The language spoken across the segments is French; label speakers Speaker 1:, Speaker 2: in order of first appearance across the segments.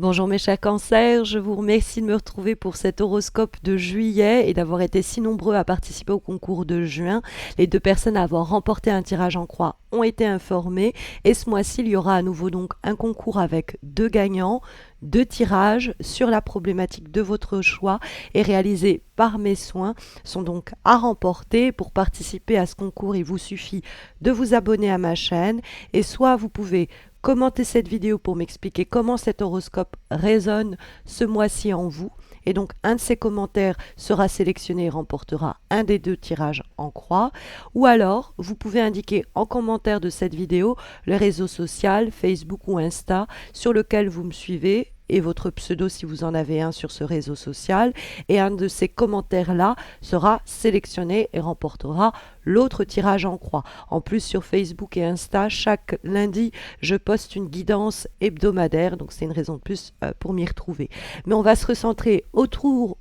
Speaker 1: Bonjour mes chers cancers, je vous remercie de me retrouver pour cet horoscope de juillet et d'avoir été si nombreux à participer au concours de juin. Les deux personnes à avoir remporté un tirage en croix ont été informées et ce mois-ci il y aura à nouveau donc un concours avec deux gagnants, deux tirages sur la problématique de votre choix et réalisés par mes soins sont donc à remporter. Pour participer à ce concours, il vous suffit de vous abonner à ma chaîne et soit vous pouvez commentez cette vidéo pour m'expliquer comment cet horoscope résonne ce mois-ci en vous. Et donc, un de ces commentaires sera sélectionné et remportera un des deux tirages en croix. Ou alors, vous pouvez indiquer en commentaire de cette vidéo le réseau social, Facebook ou Insta, sur lequel vous me suivez et votre pseudo si vous en avez un sur ce réseau social. Et un de ces commentaires-là sera sélectionné et remportera l'autre tirage en croix. En plus, sur Facebook et Insta, chaque lundi, je poste une guidance hebdomadaire, donc c'est une raison de plus pour m'y retrouver. Mais on va se recentrer autour,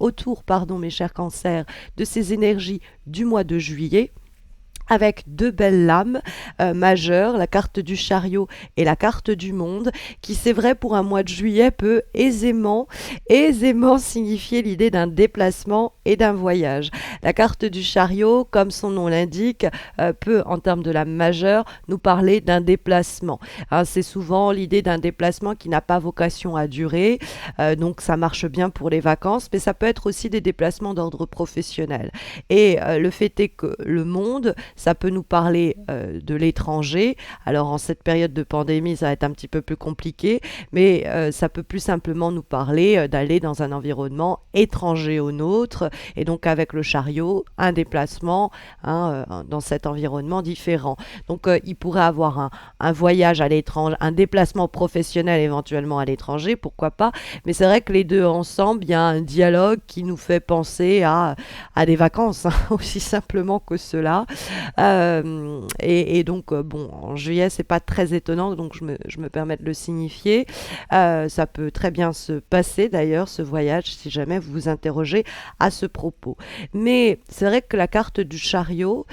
Speaker 1: mes chers cancers, de ces énergies du mois de juillet, avec deux belles lames majeures, la carte du chariot et la carte du monde, qui c'est vrai pour un mois de juillet peut aisément signifier l'idée d'un déplacement et d'un voyage. La carte du chariot, comme son nom l'indique, peut en termes de lame majeure nous parler d'un déplacement. Hein, c'est souvent l'idée d'un déplacement qui n'a pas vocation à durer, donc ça marche bien pour les vacances, mais ça peut être aussi des déplacements d'ordre professionnel. Et le fait est que le monde, ça peut nous parler de l'étranger. Alors en cette période de pandémie, ça va être un petit peu plus compliqué, mais ça peut plus simplement nous parler d'aller dans un environnement étranger au nôtre, et donc avec le chariot, un déplacement dans cet environnement différent. Donc il pourrait avoir un voyage à l'étranger, un déplacement professionnel éventuellement à l'étranger, pourquoi pas, mais c'est vrai que les deux ensemble, il y a un dialogue qui nous fait penser à des vacances, aussi simplement que cela. Donc, bon, en juillet, c'est pas très étonnant, donc je me permets de le signifier. Ça peut très bien se passer, d'ailleurs, ce voyage, si jamais vous vous interrogez à ce propos. Mais c'est vrai que la carte du chariot,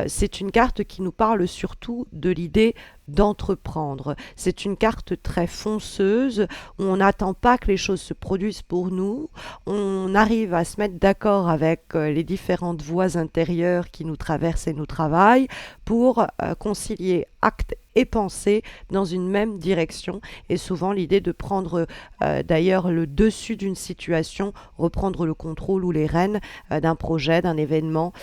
Speaker 1: c'est une carte qui nous parle surtout de l'idée d'entreprendre. C'est une carte très fonceuse où on n'attend pas que les choses se produisent pour nous. On arrive à se mettre d'accord avec les différentes voies intérieures qui nous traversent et nous travaillent pour concilier acte et pensée dans une même direction, et souvent l'idée de prendre d'ailleurs le dessus d'une situation, reprendre le contrôle ou les rênes d'un projet, d'un événement,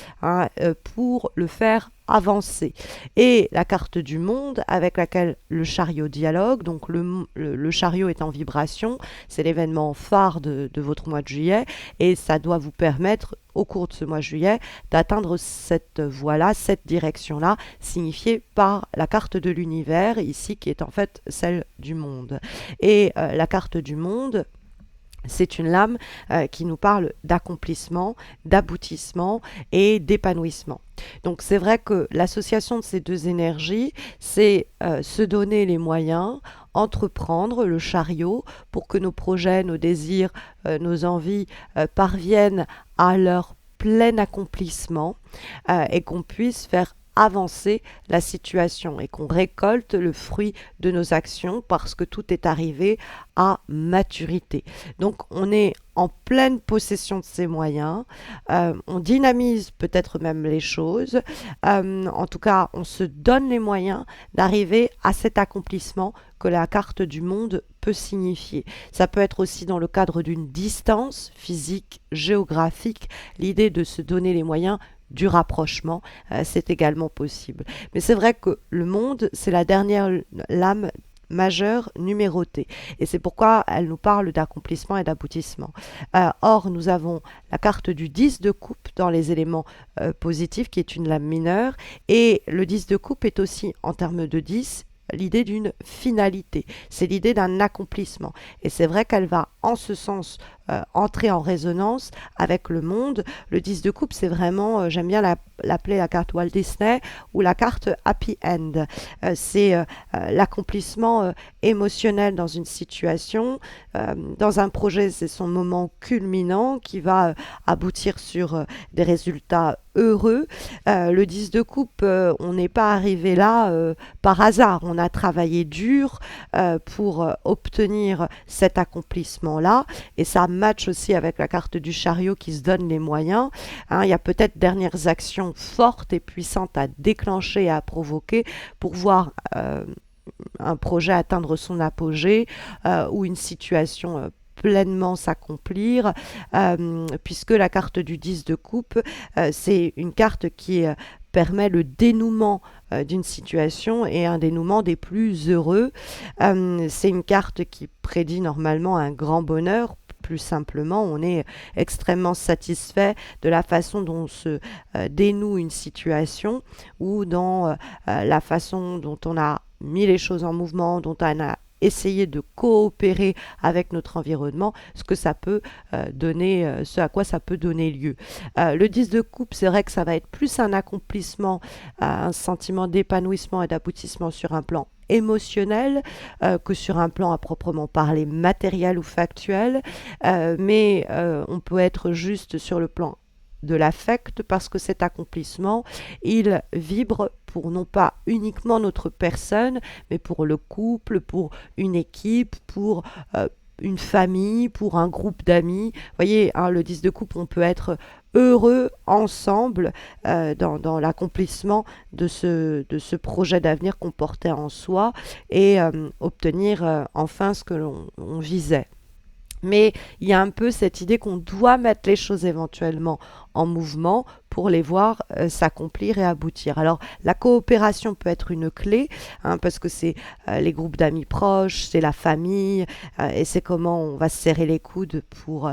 Speaker 1: pour le faire avancer. Et la carte du monde avec laquelle le chariot dialogue, donc le chariot est en vibration, c'est l'événement phare de votre mois de juillet, et ça doit vous permettre au cours de ce mois de juillet d'atteindre cette voie-là, cette direction-là, signifiée par la carte de l'univers, ici qui est en fait celle du monde. Et la carte du monde, c'est une lame qui nous parle d'accomplissement, d'aboutissement et d'épanouissement. Donc c'est vrai que l'association de ces deux énergies, c'est se donner les moyens, entreprendre le chariot pour que nos projets, nos désirs, nos envies parviennent à leur plein accomplissement et qu'on puisse faire avancer la situation et qu'on récolte le fruit de nos actions parce que tout est arrivé à maturité. Donc on est en pleine possession de ses moyens, on dynamise peut-être même les choses, en tout cas on se donne les moyens d'arriver à cet accomplissement que la carte du monde peut signifier. Ça peut être aussi dans le cadre d'une distance physique, géographique, l'idée de se donner les moyens du rapprochement, c'est également possible. Mais c'est vrai que le monde, c'est la dernière lame majeure numérotée. Et c'est pourquoi elle nous parle d'accomplissement et d'aboutissement. Or, nous avons la carte du 10 de coupe dans les éléments positifs, qui est une lame mineure. Et le 10 de coupe est aussi, en termes de 10, l'idée d'une finalité, c'est l'idée d'un accomplissement. Et c'est vrai qu'elle va en ce sens entrer en résonance avec le monde. Le 10 de coupe, c'est vraiment, j'aime bien l'appeler la carte Walt Disney ou la carte Happy End. C'est l'accomplissement émotionnel dans une situation. Dans un projet, c'est son moment culminant qui va aboutir sur des résultats heureux. Le 10 de coupe, on n'est pas arrivé là par hasard. On a travaillé dur pour obtenir cet accomplissement-là. Et ça match aussi avec la carte du chariot qui se donne les moyens. Hein, il y a peut-être dernières actions fortes et puissantes à déclencher et à provoquer pour voir un projet atteindre son apogée ou une situation pleinement s'accomplir, puisque la carte du 10 de coupe, c'est une carte qui permet le dénouement d'une situation et un dénouement des plus heureux. C'est une carte qui prédit normalement un grand bonheur. Plus simplement, on est extrêmement satisfait de la façon dont se dénoue une situation ou dans la façon dont on a mis les choses en mouvement, dont on a essayé de coopérer avec notre environnement, ce que ça peut donner, ce à quoi ça peut donner lieu. Le 10 de coupe, c'est vrai que ça va être plus un accomplissement, un sentiment d'épanouissement et d'aboutissement sur un plan émotionnel que sur un plan à proprement parler matériel ou factuel, mais on peut être juste sur le plan de l'affect parce que cet accomplissement, il vibre pour non pas uniquement notre personne, mais pour le couple, pour une équipe, pour une famille, pour un groupe d'amis. Vous voyez, hein, le 10 de coupe, on peut être heureux ensemble dans l'accomplissement de ce projet d'avenir qu'on portait en soi et obtenir enfin ce que l'on visait. Mais il y a un peu cette idée qu'on doit mettre les choses éventuellement en mouvement pour les voir s'accomplir et aboutir. Alors la coopération peut être une clé, hein, parce que c'est les groupes d'amis proches, c'est la famille, et c'est comment on va se serrer les coudes pour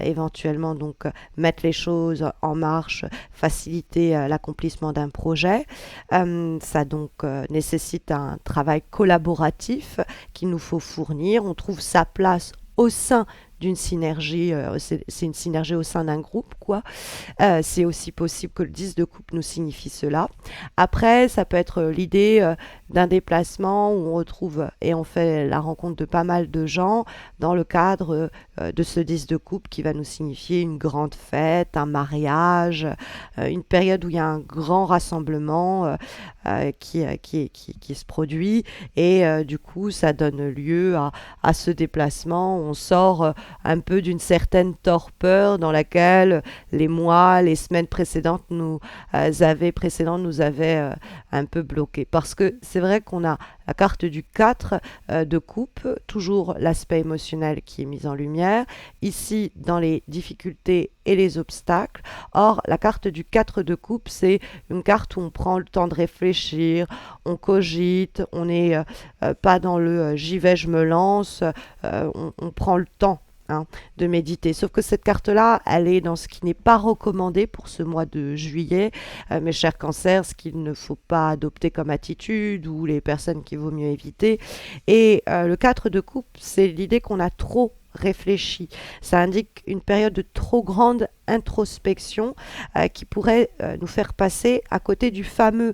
Speaker 1: éventuellement donc mettre les choses en marche, faciliter l'accomplissement d'un projet. Ça donc nécessite un travail collaboratif qu'il nous faut fournir. On trouve sa place au sein d'une synergie, c'est une synergie au sein d'un groupe, quoi. C'est aussi possible que le 10 de coupe nous signifie cela. Après, ça peut être l'idée d'un déplacement où on retrouve et on fait la rencontre de pas mal de gens dans le cadre de ce 10 de coupe qui va nous signifier une grande fête, un mariage, une période où il y a un grand rassemblement qui se produit et du coup, ça donne lieu à ce déplacement. On sort un peu d'une certaine torpeur dans laquelle les mois, les semaines précédentes nous avaient un peu bloqués. Parce que c'est vrai qu'on a la carte du 4 de coupe, toujours l'aspect émotionnel qui est mis en lumière, ici dans les difficultés et les obstacles. Or, la carte du 4 de coupe, c'est une carte où on prend le temps de réfléchir, on cogite, on n'est pas dans le j'y vais, je me lance, on prend le temps, hein, de méditer. Sauf que cette carte-là, elle est dans ce qui n'est pas recommandé pour ce mois de juillet. Mes chers cancers, ce qu'il ne faut pas adopter comme attitude ou les personnes qu'il vaut mieux éviter. Et le 4 de coupe, c'est l'idée qu'on a trop réfléchi. Ça indique une période de trop grande introspection qui pourrait nous faire passer à côté du fameux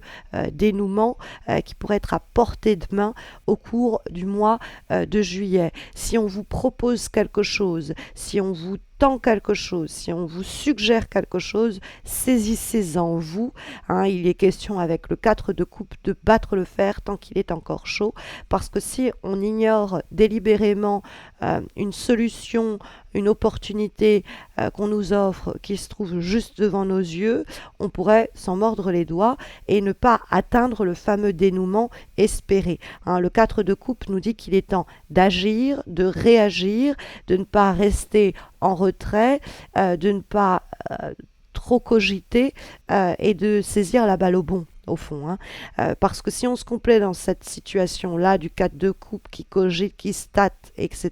Speaker 1: dénouement qui pourrait être à portée de main au cours du mois de juillet. Si on vous propose quelque chose, si on vous tend quelque chose, si on vous suggère quelque chose, saisissez-en vous. Hein, il est question avec le 4 de coupe de battre le fer tant qu'il est encore chaud, parce que si on ignore délibérément une solution, une opportunité qu'on nous offre qui se trouve juste devant nos yeux, on pourrait s'en mordre les doigts et ne pas atteindre le fameux dénouement espéré. Hein, le 4 de coupe nous dit qu'il est temps d'agir, de réagir, de ne pas rester en retrait, de ne pas trop cogiter et de saisir la balle au bond. Au fond, hein. Parce que si on se complaît dans cette situation-là du 4 de coupe qui cogite, qui state, etc.,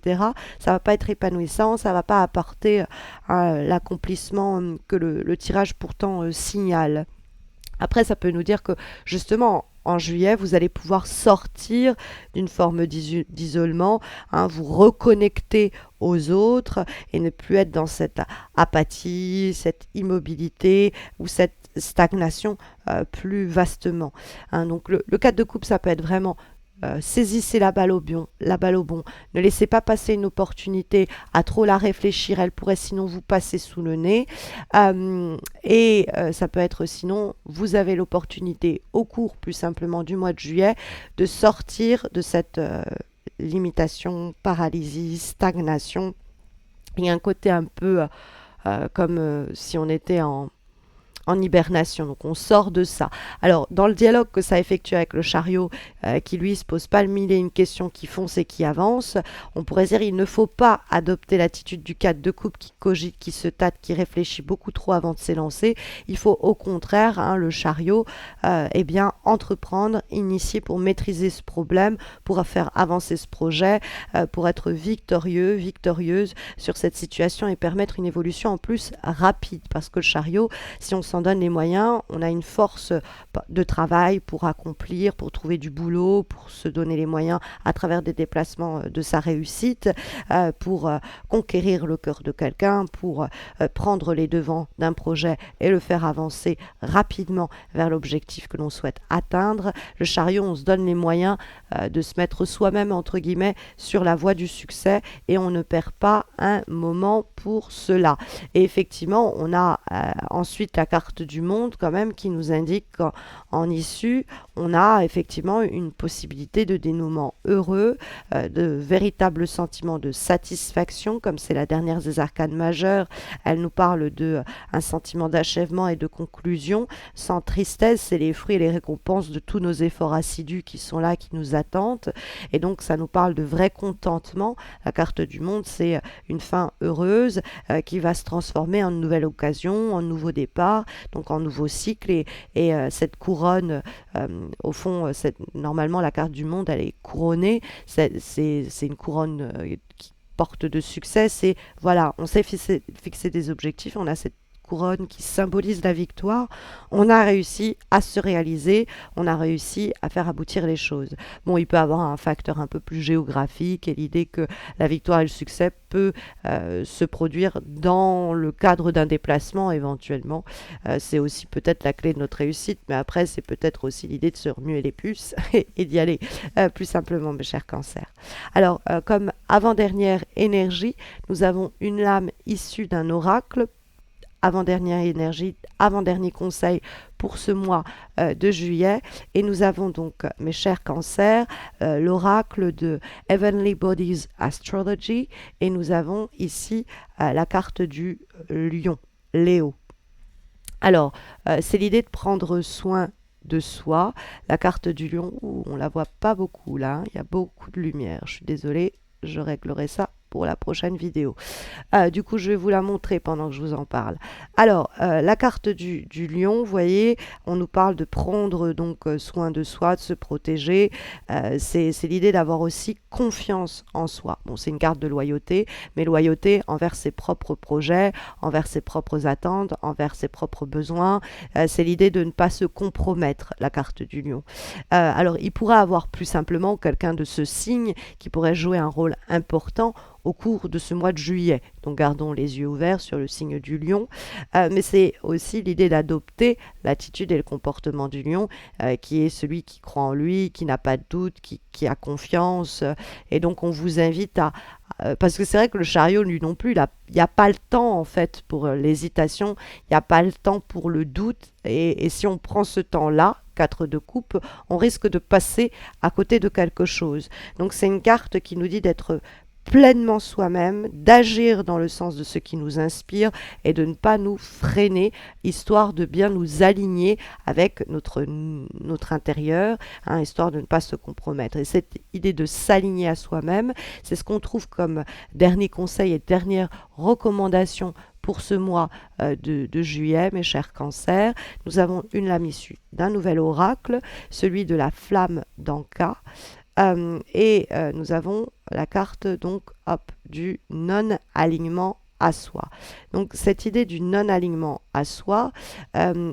Speaker 1: ça va pas être épanouissant, ça va pas apporter l'accomplissement que le tirage pourtant signale. Après, ça peut nous dire que justement, en juillet, vous allez pouvoir sortir d'une forme d'isolement, hein, vous reconnecter aux autres et ne plus être dans cette apathie, cette immobilité ou cette stagnation plus vastement, hein. Donc le 4 de coupe, ça peut être vraiment saisissez la balle au bon. Ne laissez pas passer une opportunité à trop la réfléchir. Elle pourrait sinon vous passer sous le nez. Ça peut être sinon, vous avez l'opportunité au cours plus simplement du mois de juillet de sortir de cette limitation, paralysie, stagnation. Il y a un côté un peu comme si on était en hibernation, donc on sort de ça. Alors, dans le dialogue que ça effectue avec le chariot, qui lui se pose pas le mille et une questions, qui fonce et qui avance, on pourrait dire il ne faut pas adopter l'attitude du 4 de coupe qui cogite, qui se tâte, qui réfléchit beaucoup trop avant de s'élancer. Il faut au contraire, hein, le chariot, eh bien, entreprendre, initier pour maîtriser ce problème, pour faire avancer ce projet, pour être victorieux, victorieuse sur cette situation et permettre une évolution en plus rapide. Parce que le chariot, si on s'en donne les moyens, on a une force de travail pour accomplir, pour trouver du boulot, pour se donner les moyens à travers des déplacements de sa réussite, pour conquérir le cœur de quelqu'un, pour prendre les devants d'un projet et le faire avancer rapidement vers l'objectif que l'on souhaite atteindre. Le chariot, on se donne les moyens de se mettre soi-même, entre guillemets, sur la voie du succès et on ne perd pas un moment pour cela. Et effectivement, on a ensuite la carte du monde quand même qui nous indique qu'en issue, on a effectivement une possibilité de dénouement heureux, de véritables sentiments de satisfaction, comme c'est la dernière des arcanes majeures. Elle nous parle de un sentiment d'achèvement et de conclusion. Sans tristesse, c'est les fruits et les récompenses de tous nos efforts assidus qui sont là, qui nous attendent. Et donc, ça nous parle de vrai contentement. La carte du monde, c'est une fin heureuse qui va se transformer en nouvelle occasion, en nouveau départ, donc en nouveau cycle. Et cette couronne, au fond, normalement, la carte du monde, elle est couronnée. C'est une couronne qui porte de succès. C'est, voilà, on s'est fixé des objectifs, on a cette couronne qui symbolise la victoire, on a réussi à se réaliser, on a réussi à faire aboutir les choses. Bon, il peut avoir un facteur un peu plus géographique et l'idée que la victoire et le succès peut se produire dans le cadre d'un déplacement éventuellement. C'est aussi peut-être la clé de notre réussite, mais après c'est peut-être aussi l'idée de se remuer les puces et d'y aller plus simplement, mes chers cancers. Alors, comme avant-dernière énergie, nous avons une lame issue d'un oracle. Avant-dernière énergie, avant-dernier conseil pour ce mois de juillet. Et nous avons donc, mes chers cancers, l'oracle de Heavenly Bodies Astrology. Et nous avons ici la carte du lion, Léo. Alors, c'est l'idée de prendre soin de soi. La carte du lion, on la voit pas beaucoup là, hein. Il y a beaucoup de lumière. Je suis désolée, je réglerai ça pour la prochaine vidéo. Du coup, je vais vous la montrer pendant que je vous en parle. Alors, la carte du lion, vous voyez, on nous parle de prendre donc soin de soi, de se protéger. C'est l'idée d'avoir aussi confiance en soi. Bon, c'est une carte de loyauté, mais loyauté envers ses propres projets, envers ses propres attentes, envers ses propres besoins. C'est l'idée de ne pas se compromettre, la carte du lion. Alors, il pourrait avoir plus simplement quelqu'un de ce signe qui pourrait jouer un rôle important au cours de ce mois de juillet. Donc gardons les yeux ouverts sur le signe du lion. Mais c'est aussi l'idée d'adopter l'attitude et le comportement du lion, qui est celui qui croit en lui, qui n'a pas de doute, qui a confiance. Et donc on vous invite à... parce que c'est vrai que le chariot, lui non plus, il n'y a pas le temps en fait pour l'hésitation, il n'y a pas le temps pour le doute. Et si on prend ce temps-là, 4 de coupe, on risque de passer à côté de quelque chose. Donc c'est une carte qui nous dit d'être pleinement soi-même, d'agir dans le sens de ce qui nous inspire et de ne pas nous freiner, histoire de bien nous aligner avec notre intérieur, hein, histoire de ne pas se compromettre. Et cette idée de s'aligner à soi-même, c'est ce qu'on trouve comme dernier conseil et dernière recommandation pour ce mois de juillet, mes chers cancers. Nous avons une lame issue d'un nouvel oracle, celui de la flamme d'Anka. Nous avons la carte donc hop, du non-alignement à soi. Donc cette idée du non-alignement à soi,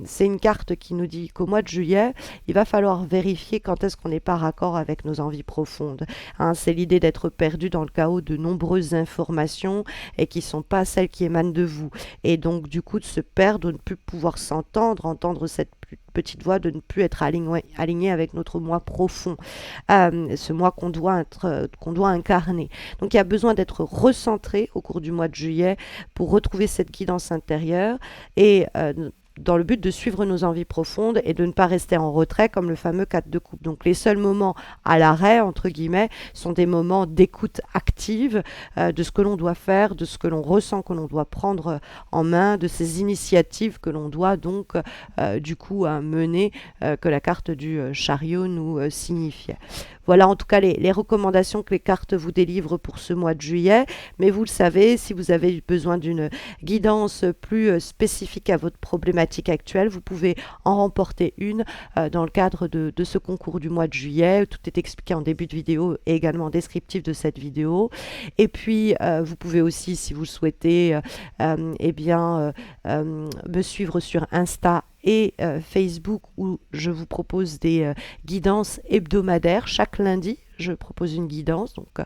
Speaker 1: c'est une carte qui nous dit qu'au mois de juillet, il va falloir vérifier quand est-ce qu'on n'est pas raccord avec nos envies profondes. Hein, c'est l'idée d'être perdu dans le chaos de nombreuses informations et qui ne sont pas celles qui émanent de vous. Et donc du coup de se perdre, de ne plus pouvoir s'entendre, entendre cette petite voix, de ne plus être aligné avec notre moi profond, ce moi qu'on doit incarner. Donc il y a besoin d'être recentré au cours du mois de juillet pour retrouver cette guidance intérieure et dans le but de suivre nos envies profondes et de ne pas rester en retrait comme le fameux 4 de coupe. Donc les seuls moments à l'arrêt, entre guillemets, sont des moments d'écoute active de ce que l'on doit faire, de ce que l'on ressent, que l'on doit prendre en main, de ces initiatives que l'on doit donc du coup mener, que la carte du chariot nous signifiait. Voilà en tout cas les recommandations que les cartes vous délivrent pour ce mois de juillet. Mais vous le savez, si vous avez besoin d'une guidance plus spécifique à votre problématique actuelle, vous pouvez en remporter une dans le cadre de ce concours du mois de juillet. Tout est expliqué en début de vidéo et également descriptif de cette vidéo. Et puis, vous pouvez aussi, si vous le souhaitez, me suivre sur Insta et Facebook où je vous propose des guidances hebdomadaires chaque lundi. Je propose une guidance, donc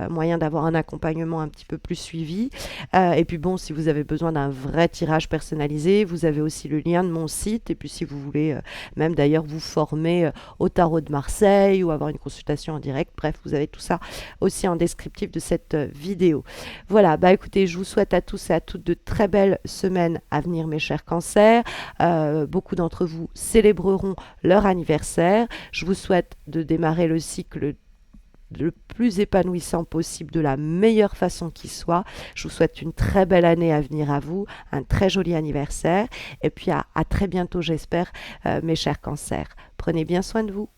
Speaker 1: moyen d'avoir un accompagnement un petit peu plus suivi. Et puis bon, si vous avez besoin d'un vrai tirage personnalisé, vous avez aussi le lien de mon site. Et puis si vous voulez même d'ailleurs vous former au tarot de Marseille ou avoir une consultation en direct, bref, vous avez tout ça aussi en descriptif de cette vidéo. Voilà, bah écoutez, je vous souhaite à tous et à toutes de très belles semaines à venir, mes chers cancers. Beaucoup d'entre vous célébreront leur anniversaire. Je vous souhaite de démarrer le cycle le plus épanouissant possible, de la meilleure façon qui soit. Je vous souhaite une très belle année à venir à vous, un très joli anniversaire, et puis à très bientôt, j'espère, mes chers cancers. Prenez bien soin de vous.